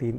3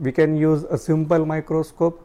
we can use a simple microscope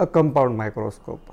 a compound microscope۔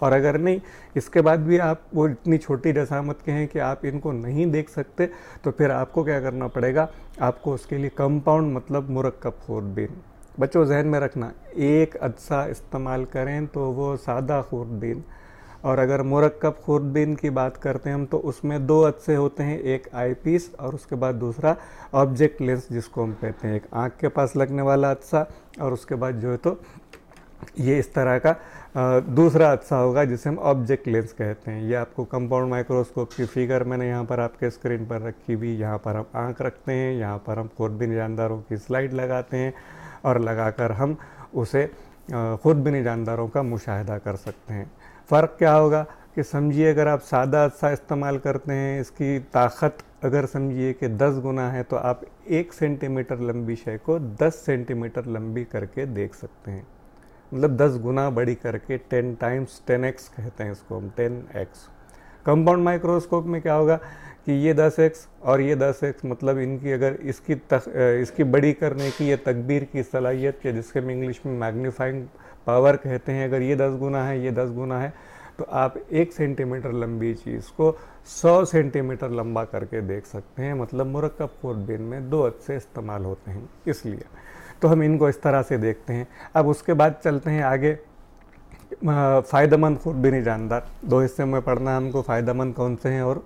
और अगर नहीं, इसके बाद भी आप वो इतनी छोटी जसामत के हैं कि आप इनको नहीं देख सकते, तो फिर आपको क्या करना पड़ेगा, आपको उसके लिए कंपाउंड मतलब मुरक्कब खूरबीन। बच्चों जहन में रखना, एक अदसा इस्तेमाल करें तो वो सादा खूरबीन, और अगर मुरक्कब खूरबीन की बात करते हैं हम तो उसमें दो अदसे होते हैं, एक आई पीस और उसके बाद दूसरा ऑब्जेक्ट लेंस जिसको हम कहते हैं। एक आँख के पास लगने वाला अदसा और उसके बाद जो है तो ये इस तरह का दूसरा अदसा होगा जिसे हम ऑब्जेक्ट लेंस कहते हैं। ये आपको कंपाउंड माइक्रोस्कोप की फिगर मैंने यहाँ पर आपके स्क्रीन पर रखी हुई। यहाँ पर हम आँख रखते हैं, यहाँ पर हम खूरबीन जानदारों की स्लाइड लगाते हैं और लगाकर हम उसे खूरबीन जानदारों का मुशाहिदा कर सकते हैं। फ़र्क क्या होगा कि समझिए अगर आप सादा अदसा इस्तेमाल करते हैं, इसकी ताकत अगर समझिए कि 10 गुना है, तो आप 1 सेंटीमीटर लंबी शय को 10 सेंटीमीटर लंबी करके देख सकते हैं, मतलब 10 गुना बड़ी करके, 10 टाइम्स 10x कहते हैं इसको हम, 10x। कंपाउंड माइक्रोस्कोप में क्या होगा कि ये 10x और ये 10x, मतलब इनकी अगर इसकी बड़ी करने की ये तकबीर की सलाहियत के जिसके हम इंग्लिश में मैग्नीफाइंग पावर कहते हैं, अगर ये 10 गुना है, ये 10 गुना है, तो आप 1 सेंटीमीटर लंबी चीज़ को 100 सेंटीमीटर लंबा करके देख सकते हैं। मतलब मुरक्कब खूरबीन में 2 अदसे इस्तेमाल होते हैं, इसलिए तो हम इनको इस तरह से देखते हैं। अब उसके बाद चलते हैं आगे, फ़ायदेमंद खूरबीनी जानदार। 2 हिस्से में पढ़ना है हमको, फ़ायदेमंद कौन से हैं और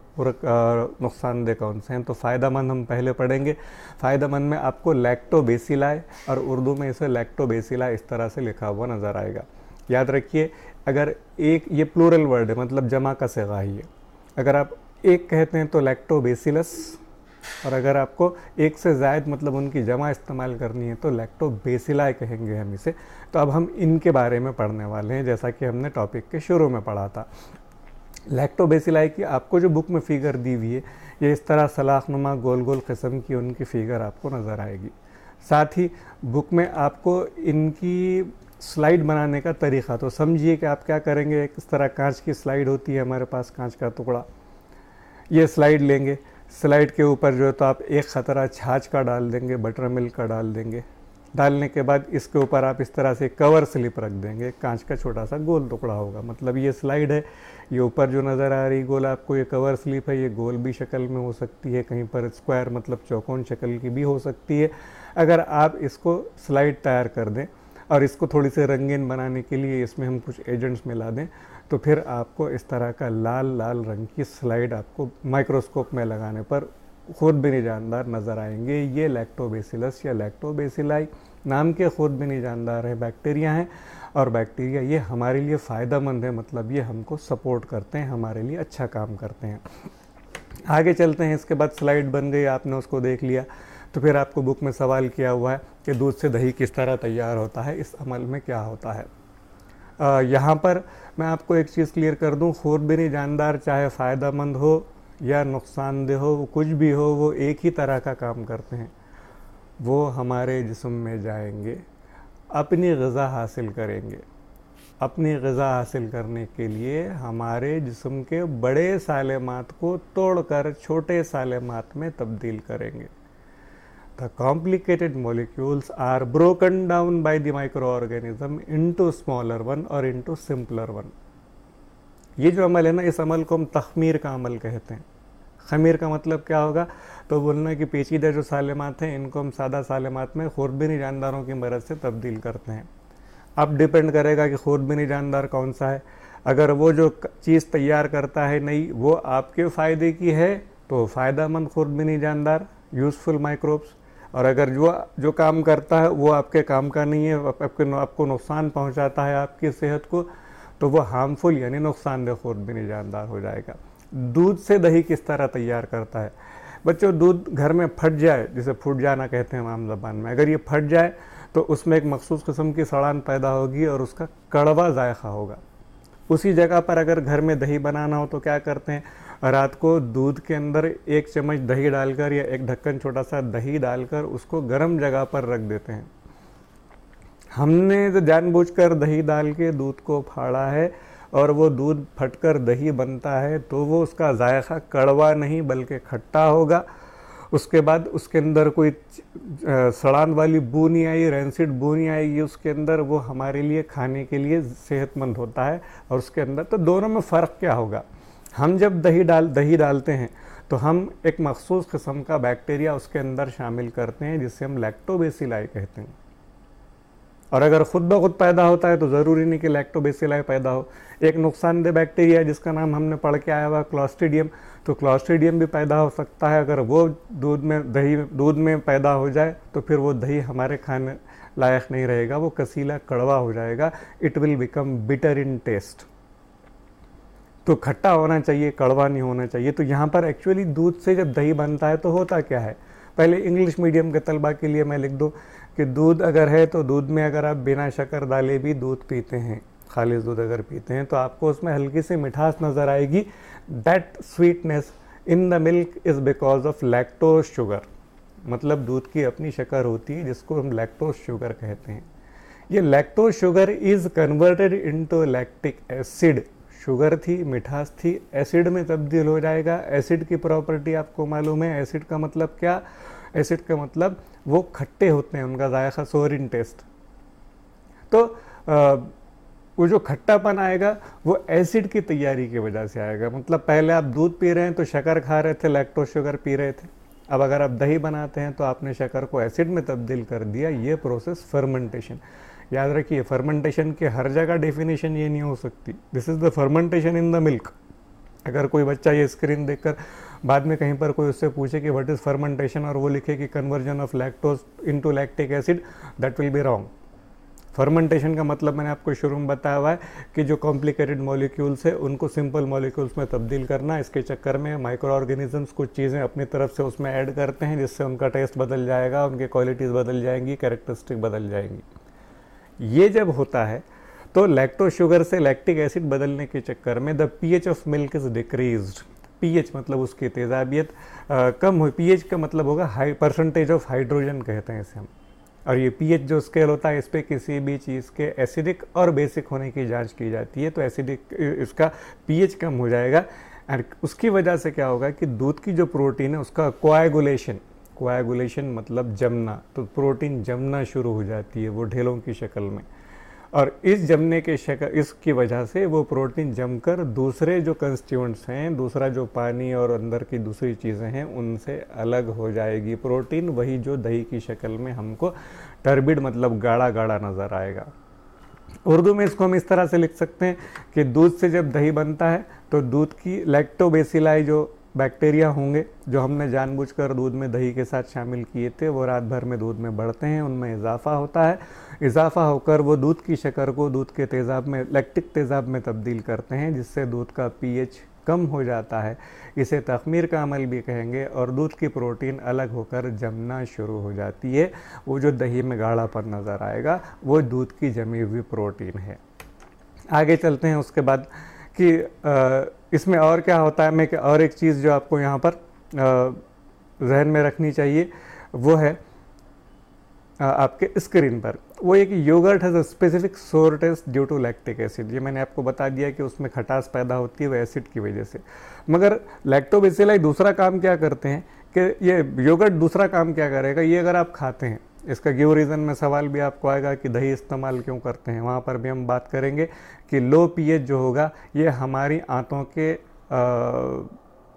नुकसानदेह कौन से हैं। तो फ़ायदेमंद हम पहले पढ़ेंगे। फ़ायदेमंद में आपको लैक्टोबेसिलाई, और उर्दू में इसे लैक्टोबेसिलाई इस तरह से लिखा हुआ नज़र आएगा। याद रखिए, अगर एक, ये प्लूरल वर्ड है, मतलब जमा का सिगा ही है। अगर आप एक कहते हैं तो लैक्टोबेसिलस, और अगर आपको एक से ज़ायद मतलब उनकी जमा इस्तेमाल करनी है तो लैक्टोबेसिलाई कहेंगे हम इसे। तो अब हम इनके बारे में पढ़ने वाले हैं, जैसा कि हमने टॉपिक के शुरू में पढ़ा था। लैक्टोबेसिलाई की आपको जो बुक में फ़िगर दी हुई है, ये इस तरह सलाखनुमा गोल गोल किस्म की उनकी फ़िगर आपको नज़र आएगी। साथ ही बुक में आपको इनकी स्लाइड बनाने का तरीक़ा, तो समझिए कि आप क्या करेंगे, इस तरह कांच की स्लाइड होती है हमारे पास, कांच का टुकड़ा, ये स्लाइड लेंगे, स्लाइड के ऊपर जो है तो आप एक ख़तरा छाछ का डाल देंगे, बटर मिल्क का डाल देंगे। डालने के बाद इसके ऊपर आप इस तरह से कवर स्लिप रख देंगे, कांच का छोटा सा गोल टुकड़ा होगा। मतलब ये स्लाइड है, ये ऊपर जो नज़र आ रही गोल आपको ये कवर स्लिप है, ये गोल भी शक्ल में हो सकती है, कहीं पर स्क्वायर मतलब चौकोन शक्ल की भी हो सकती है। अगर आप इसको स्लाइड तैयार कर दें और इसको थोड़ी सी रंगीन बनाने के लिए इसमें हम कुछ एजेंट्स मिला दें, तो फिर आपको इस तरह का लाल लाल रंग की स्लाइड आपको माइक्रोस्कोप में लगाने पर खूरबीनी जानदार नज़र आएंगे। ये लैक्टोबेसिलस या लैक्टोबेसिलाई नाम के खूरबीनी जानदार है, बैक्टीरिया हैं, और बैक्टीरिया ये हमारे लिए फ़ायदेमंद है, मतलब ये हमको सपोर्ट करते हैं, हमारे लिए अच्छा काम करते हैं। आगे चलते हैं। इसके बाद स्लाइड बन गई, आपने उसको देख लिया, तो फिर आपको बुक में सवाल किया हुआ है कि दूध से दही किस तरह तैयार होता है, इस अमल में क्या होता है। यहाँ पर मैं आपको एक चीज़ क्लियर कर दूँ, खूरबीनी जानदार चाहे फ़ायदेमंद हो या नुकसानदेह हो, वो कुछ भी हो, वो एक ही तरह का काम करते हैं। वो हमारे जिस्म में जाएंगे, अपनी ग़िज़ा हासिल करेंगे। अपनी ग़िज़ा हासिल करने के लिए हमारे जिस्म के बड़े सालेमात को तोड़कर छोटे सालेमात में तब्दील करेंगे। The complicated molecules are broken down by the microorganism into smaller one और into simpler one। ये जो अमल है ना, इस अमल को हम तख़मीर का अमल कहते हैं। ख़मीर का मतलब क्या होगा, तो बोलना कि पेचीदा जो सालेमात हैं इनको हम सादा सालेमात में खूरबीनी जानदारों की मदद से तब्दील करते हैं। अब डिपेंड करेगा कि खूरबीनी जानदार कौन सा है। अगर वो जो चीज़ तैयार करता है नई, वो आपके फ़ायदे की है तो फ़ायदेमंद खूरबीनी जानदार, यूज़फुल माइक्रोब्स। और अगर जो काम करता है वो आपके काम का नहीं है, आपको नुकसान पहुंचाता है आपकी सेहत को, तो वो हार्मफुल यानी नुकसानदेह खूरबीनी जानदार हो जाएगा। दूध से दही किस तरह तैयार करता है। बच्चों, दूध घर में फट जाए, जिसे फूट जाना कहते हैं आम ज़बान में, अगर ये फट जाए तो उसमें एक मखसूस किस्म की सड़ान पैदा होगी और उसका कड़वा जायका होगा। उसी जगह पर अगर घर में दही बनाना हो तो क्या करते हैं, रात को दूध के अंदर 1 चम्मच दही डालकर या एक ढक्कन छोटा सा दही डालकर उसको गर्म जगह पर रख देते हैं। हमने तो जानबूझकर दही डाल के दूध को फाड़ा है और वो दूध फटकर दही बनता है, तो वो उसका जायका कड़वा नहीं बल्कि खट्टा होगा। उसके बाद उसके अंदर कोई सड़ान वाली बू नहीं आई, रैंसिड बू नहीं आएगी उसके अंदर, वो हमारे लिए खाने के लिए सेहतमंद होता है। और उसके अंदर तो दोनों में फ़र्क क्या होगा, हम जब दही डालते हैं तो हम एक मखसूस किस्म का बैक्टीरिया उसके अंदर शामिल करते हैं जिसे हम लैक्टोबैसिलाई कहते हैं। और अगर खुद ब खुद पैदा होता है तो ज़रूरी नहीं कि लैक्टोबैसिलाई पैदा हो। एक नुकसानदेह बैक्टीरिया जिसका नाम हमने पढ़ के आया हुआ क्लॉस्ट्रीडियम, तो क्लॉस्ट्रीडियम भी पैदा हो सकता है। अगर वो दूध में पैदा हो जाए तो फिर वो दही हमारे खाने लायक नहीं रहेगा, वो कसीला कड़वा हो जाएगा। It will become bitter in taste. तो खट्टा होना चाहिए, कड़वा नहीं होना चाहिए। तो यहाँ पर एक्चुअली दूध से जब दही बनता है तो होता क्या है, पहले इंग्लिश मीडियम के तलबा के लिए मैं लिख दूँ कि दूध अगर है तो दूध में अगर आप बिना शक्कर डाले भी दूध पीते हैं, खालिस दूध अगर पीते हैं, तो आपको उसमें हल्की सी मिठास नज़र आएगी। That sweetness in the milk is because of lactose sugar, मतलब दूध की अपनी शक्कर होती है जिसको हम लैक्टोज शुगर कहते हैं। ये lactose sugar is converted into lactic acid. Sugar थी, मिठास थी, एसिड में तब्दील हो जाएगा। एसिड की प्रॉपर्टी आपको मालूम है, एसिड का मतलब क्या, एसिड का मतलब वो खट्टे होते हैं, उनका जायका सोर इन टेस्ट। तो वो जो खट्टापन आएगा वो एसिड की तैयारी की वजह से आएगा। मतलब पहले आप दूध पी रहे हैं तो शक्कर खा रहे थे, लैक्टोज शुगर पी रहे थे। अब अगर आप दही बनाते हैं तो आपने शक्कर को एसिड में तब्दील कर दिया। ये प्रोसेस फर्मेंटेशन। याद रखिए, फर्मेंटेशन के हर जगह डेफिनेशन ये नहीं हो सकती। This is the fermentation in the milk. अगर कोई बच्चा ये स्क्रीन देखकर बाद में कहीं पर कोई उससे पूछे कि व्हाट इज़ फर्मेंटेशन और वो लिखे कि conversion of lactose into lactic acid, that will be wrong. Fermentation का मतलब मैंने आपको शुरू में बताया हुआ है कि जो कॉम्प्लिकेटेड मॉलिक्यूल्स है उनको सिंपल मॉलिक्यूल्स में तब्दील करना। इसके चक्कर में माइक्रो ऑर्गेनिजम्स कुछ चीज़ें अपनी तरफ से उसमें ऐड करते हैं जिससे उनका टेस्ट बदल जाएगा, उनकी क्वालिटीज़ बदल जाएंगी, कैरेक्टरिस्टिक बदल जाएंगी। ये जब होता है तो लैक्टोज शुगर से लैक्टिक एसिड बदलने के चक्कर में the pH of milk is decreased. PH मतलब उसकी तेज़ाबियत कम हुई। पीएच का मतलब होगा हाई परसेंटेज ऑफ हाइड्रोजन कहते हैं इसे हम। और ये पीएच जो स्केल होता है इस पर किसी भी चीज़ के एसिडिक और बेसिक होने की जांच की जाती है। तो एसिडिक इसका पीएच कम हो जाएगा और उसकी वजह से क्या होगा कि दूध की जो प्रोटीन है उसका कोएगुलेशन मतलब जमना, तो प्रोटीन जमना शुरू हो जाती है वो ढेलों की शक्ल में। और इस जमने के इसकी वजह से वो प्रोटीन जमकर दूसरे जो कंस्टिट्यूएंट्स हैं, दूसरा जो पानी और अंदर की दूसरी चीज़ें हैं उनसे अलग हो जाएगी प्रोटीन। वही जो दही की शक्ल में हमको टर्बिड मतलब गाढ़ा गाढ़ा नज़र आएगा। उर्दू में इसको हम इस तरह से लिख सकते हैं कि दूध से जब दही बनता है तो दूध की लैक्टोबैसिलाई जो बैक्टीरिया होंगे जो हमने जानबूझकर दूध में दही के साथ शामिल किए थे वो रात भर में दूध में बढ़ते हैं, उनमें इजाफा होता है। इजाफा होकर वो दूध की शक्कर को दूध के तेज़ाब में, लैक्टिक तेज़ाब में तब्दील करते हैं जिससे दूध का पीएच कम हो जाता है। इसे तख़मीर का अमल भी कहेंगे। और दूध की प्रोटीन अलग होकर जमना शुरू हो जाती है। वो जो दही में गाढ़ापन नज़र आएगा वो दूध की जमी हुई प्रोटीन है। आगे चलते हैं उसके बाद कि इसमें और क्या होता है। मैं और एक चीज़ जो आपको यहाँ पर जहन में रखनी चाहिए वो है आपके स्क्रीन पर, वो एक yoghurt has a specific sour taste due to lactic acid. ये मैंने आपको बता दिया कि उसमें खटास पैदा होती है वो एसिड की वजह से। मगर लैक्टोबैसिलाई दूसरा काम क्या करते हैं कि ये योगर्ट दूसरा काम क्या करेगा, ये अगर आप खाते हैं, इसका गिव रीज़न में सवाल भी आपको आएगा कि दही इस्तेमाल क्यों करते हैं, वहाँ पर भी हम बात करेंगे कि लो पीएच जो होगा ये हमारी आंतों के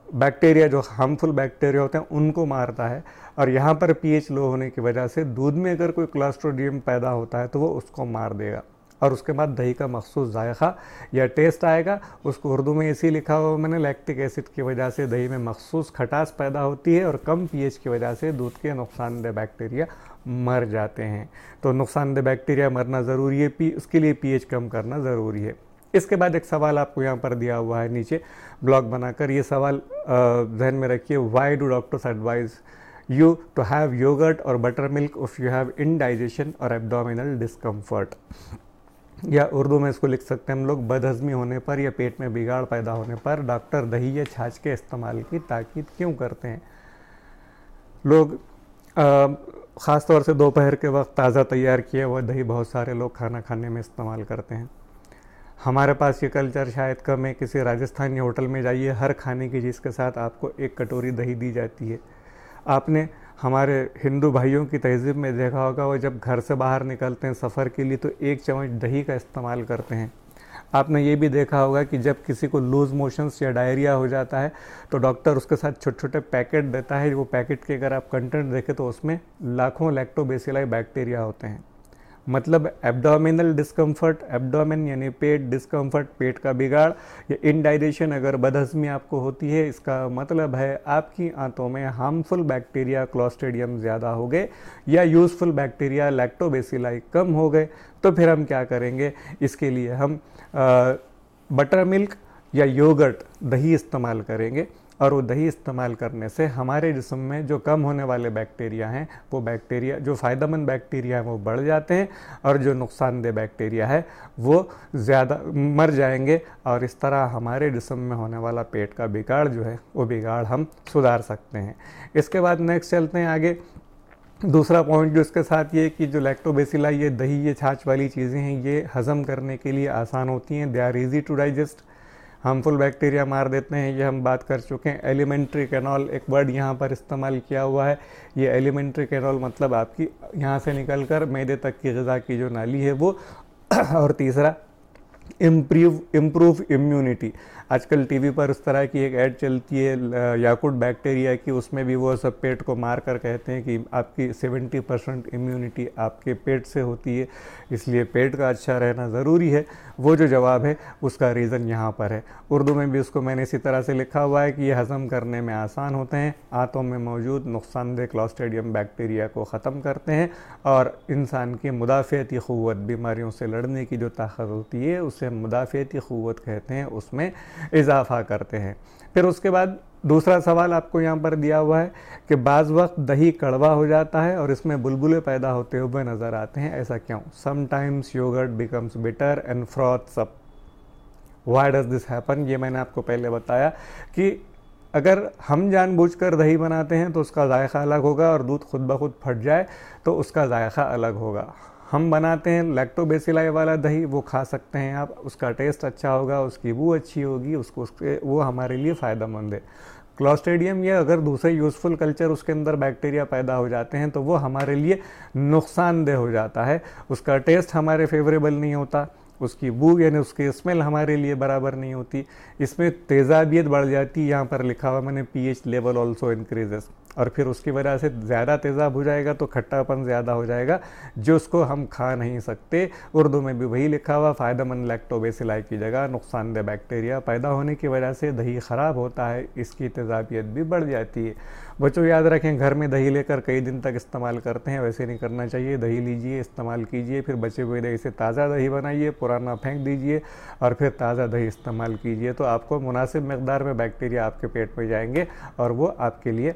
बैक्टीरिया जो हार्मफुल बैक्टीरिया होते हैं उनको मारता है। और यहाँ पर पीएच लो होने की वजह से दूध में अगर कोई क्लॉस्ट्रीडियम पैदा होता है तो वो उसको मार देगा। और उसके बाद दही का मखसूस जायका या टेस्ट आएगा। उसको उर्दू में इसी लिखा हुआ मैंने, लैक्टिक एसिड की वजह से दही में मखसूस खटास पैदा होती है और कम पीएच की वजह से दूध के नुकसानदेह बैक्टीरिया मर जाते हैं। तो नुकसानदेह बैक्टीरिया मरना ज़रूरी है, उसके लिए पीएच कम करना ज़रूरी है। इसके बाद एक सवाल आपको यहाँ पर दिया हुआ है नीचे ब्लॉग बनाकर। ये सवाल ध्यान में रखिए, why do doctors advise you to have yogurt और butter milk if you have indigestion और एब्डोमिनल डिस्कम्फर्ट। या उर्दू में इसको लिख सकते हैं हम लोग, बदहज़मी होने पर या पेट में बिगाड़ पैदा होने पर डॉक्टर दही या छाछ के इस्तेमाल की ताकीद क्यों करते हैं। लोग ख़ास तौर से दोपहर के वक्त ताज़ा तैयार किया हुआ दही बहुत सारे लोग खाना खाने में इस्तेमाल करते हैं। हमारे पास ये कल्चर शायद कम है। किसी राजस्थानी होटल में जाइए, हर खाने की चीज़ के साथ आपको एक कटोरी दही दी जाती है। आपने हमारे हिंदू भाइयों की तहज़ीब में देखा होगा, वो जब घर से बाहर निकलते हैं सफ़र के लिए तो 1 चम्मच दही का इस्तेमाल करते हैं। आपने ये भी देखा होगा कि जब किसी को लूज़ मोशंस या डायरिया हो जाता है तो डॉक्टर उसके साथ छोटे छोटे पैकेट देता है। वो पैकेट के अगर आप कंटेंट देखें तो उसमें लाखों लैक्टोबैसिलाई बैक्टीरिया होते हैं। मतलब एब्डोमिनल डिस्कम्फर्ट, एब्डोमेन यानी पेट, डिस्कम्फर्ट पेट का बिगाड़, या इनडाइजेशन अगर बदहज़मी आपको होती है, इसका मतलब है आपकी आंतों में हार्मफुल बैक्टीरिया क्लोस्ट्रीडियम ज़्यादा हो गए या यूज़फुल बैक्टीरिया लैक्टोबैसिलाई कम हो गए। तो फिर हम क्या करेंगे, इसके लिए हम बटर मिल्क या योगर्ट दही इस्तेमाल करेंगे, और वो दही इस्तेमाल करने से हमारे जिस्म में जो कम होने वाले बैक्टीरिया हैं, वो बैक्टीरिया जो फ़ायदेमंद बैक्टीरिया हैं वो बढ़ जाते हैं, और जो नुकसानदेह बैक्टीरिया है वो ज़्यादा मर जाएंगे, और इस तरह हमारे जिस्म में होने वाला पेट का बिगाड़ जो है वो बिगाड़ हम सुधार सकते हैं। इसके बाद नेक्स्ट चलते हैं आगे। दूसरा पॉइंट जो इसके साथ ये कि जो लैक्टोबैसिलाई, ये दही, ये छाछ वाली चीज़ें हैं, ये हज़म करने के लिए आसान होती हैं। They are easy to digest, harmful bacteria मार देते हैं, ये हम बात कर चुके हैं। एलिमेंट्री कैनॉल एक वर्ड यहाँ पर इस्तेमाल किया हुआ है। ये एलिमेंट्री कैनॉल मतलब आपकी यहाँ से निकलकर मैदे तक की ग़िज़ा की जो नाली है वो। और तीसरा इम्प्रूव इम्यूनिटी। आजकल टीवी पर उस तरह की एक ऐड चलती है याकुट बैक्टीरिया की, उसमें भी वो सब पेट को मार कर कहते हैं कि आपकी 70% इम्यूनिटी आपके पेट से होती है, इसलिए पेट का अच्छा रहना ज़रूरी है। वो जो जवाब है उसका रीज़न यहाँ पर है। उर्दू में भी उसको मैंने इसी तरह से लिखा हुआ है कि ये हज़म करने में आसान होते हैं, आंतों में मौजूद नुकसानदेह क्लोस्ट्रीडियम बैक्टीरिया को ख़त्म करते हैं, और इंसान की मुदाफ़ियती क़ुव्वत, बीमारियों से लड़ने की जो ताकत होती है उसे मुदाफ़ियती क़ुव्वत कहते हैं, उसमें इजाफ़ा करते हैं। फिर उसके बाद दूसरा सवाल आपको यहाँ पर दिया हुआ है कि बाज़ वक्त दही कड़वा हो जाता है और इसमें बुलबुले पैदा होते हुए नज़र आते हैं, ऐसा क्यों? Sometimes yogurt becomes bitter and froths up. Why does this happen? ये मैंने आपको पहले बताया कि अगर हम जानबूझकर दही बनाते हैं तो उसका जायका अलग होगा, और दूध खुद ब खुद फट जाए तो उसका जायका अलग होगा। हम बनाते हैं लैक्टोबैसिलाई वाला दही, वो खा सकते हैं आप, उसका टेस्ट अच्छा होगा, उसकी बू अच्छी होगी, वो हमारे लिए फ़ायदेमंद है। क्लोस्ट्रीडियम या अगर दूसरे यूज़फुल कल्चर उसके अंदर बैक्टीरिया पैदा हो जाते हैं तो वो हमारे लिए नुकसानदेह हो जाता है, उसका टेस्ट हमारे फेवरेबल नहीं होता, उसकी बू यानी उसकी स्मेल हमारे लिए बराबर नहीं होती, इसमें तेज़ाबियत बढ़ जाती है। यहाँ पर लिखा हुआ मैंने पीएच लेवल ऑल्सो इंक्रीजेस, और फिर उसकी वजह से ज़्यादा तेज़ाब हो जाएगा तो खट्टापन ज़्यादा हो जाएगा, जो उसको हम खा नहीं सकते। उर्दू में भी वही लिखा हुआ, फ़ायदेमंद लैक्टोबैसिलाई की जगह नुकसानदेह बैक्टीरिया पैदा होने की वजह से दही ख़राब होता है, इसकी तेज़ाबियत भी बढ़ जाती है। बच्चों याद रखें, घर में दही लेकर कई दिन तक इस्तेमाल करते हैं, वैसे नहीं करना चाहिए। दही लीजिए, इस्तेमाल कीजिए, फिर बचे हुए दही से ताज़ा दही बनाइए, पुराना फेंक दीजिए, और फिर ताज़ा दही इस्तेमाल कीजिए, तो आपको मुनासिब मकदार में बैक्टीरिया आपके पेट में जाएंगे और वो आपके लिए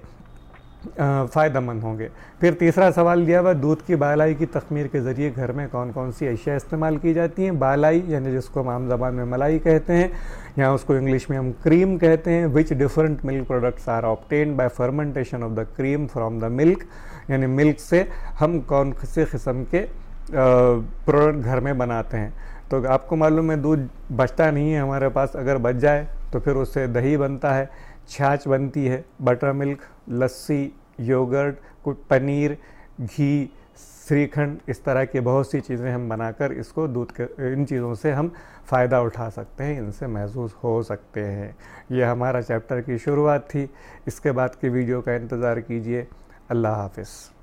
फ़ायदेमंद होंगे। फिर तीसरा सवाल दिया हुआ, दूध की बालाई की तख़मीर के ज़रिए घर में कौन कौन सी अशिया इस्तेमाल की जाती हैं? बालाई यानी जिसको हम आम ज़बान में मलाई कहते हैं, या उसको इंग्लिश में हम क्रीम कहते हैं। Which different milk products are obtained by fermentation of the cream from the milk, यानी मिल्क से हम कौन से किस्म के प्रोडक्ट घर में बनाते हैं। तो आपको मालूम है दूध बचता नहीं है हमारे पास, अगर बच जाए तो फिर उससे दही बनता है, छाछ बनती है, बटर मिल्क, लस्सी, योगर्ट, कुछ पनीर, घी, श्रीखंड, इस तरह की बहुत सी चीज़ें हम बनाकर इसको दूध के इन चीज़ों से हम फ़ायदा उठा सकते हैं, इनसे महसूस हो सकते हैं। ये हमारा चैप्टर की शुरुआत थी, इसके बाद की वीडियो का इंतज़ार कीजिए। अल्लाह हाफ़िज़।